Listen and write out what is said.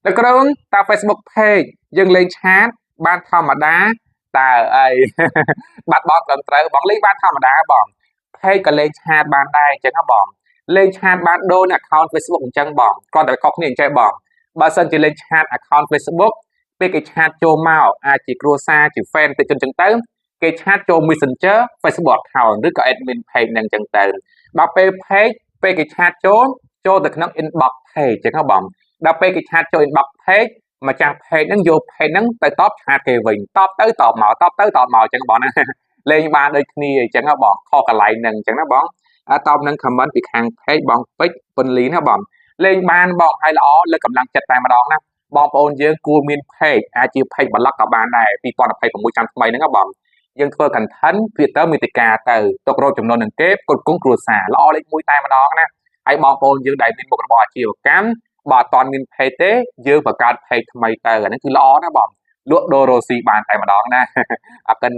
แล้วก็ตา Facebook page យើងលេងឆាតបានធម្មតាតើអី បាត់បង់ត្រឹមត្រូវបងលេងបានធម្មតាបង page ក៏លេងឆាតបានដែរអញ្ចឹងហ៎បងលេងឆាតបានដូច account Facebook អញ្ចឹងបងគ្រាន់តែខុសគ្នាអញ្ចឹងបងបើសិនជាលេងឆាត account Facebook ពេលគេឆាតចូលមកអាចជាគ្រួសារជា fan ទៅអញ្ចឹងទៅគេឆាតចូល Messenger Facebook account ឬក៏ admin page ហ្នឹងអញ្ចឹងទៅដល់ពេល page ពេលគេឆាតចូលទៅក្នុង inbox page អញ្ចឹងហ៎បងដល់ពេលគេឆាតចូល inbox page ម្ចាស់ page ហ្នឹងយក page ហ្នឹងទៅតបឆាតគេវិញតបទៅតបមកតបទៅតបមកអញ្ចឹងបងណាលេងបានដូចគ្នាអញ្ចឹងហ៎បងខុសកន្លែងហ្នឹងអញ្ចឹងណាបងតបនឹង comment ពីខាង page បងពេជ្រពន្លីណាបងលេងបានបងហើយល្អលើកកម្លាំងចិត្តតែម្ដងណាបងប្អូនយើងគួរមាន page អាចជា page blog ក៏បានដែរ2026ឆ្នាំថ្មីហ្នឹងហ៎បងយើងធ្វើ content creator មាតិកាទៅទុករកចំណូលនឹងគេផ្គត់ផ្គង់គ្រួសារល្អលេខ1តែម្ដងណាហើយបងប្អូនយើងដែលមានមុខរបរអាជីវកម្មបើអត់ទាន់មាន page ទេយើងបង្កើត page ថ្មីទៅអានេះគឺល្អណាបងលក់ដូររ៉ូស៊ីបានតែម្ដងណាអរគុណ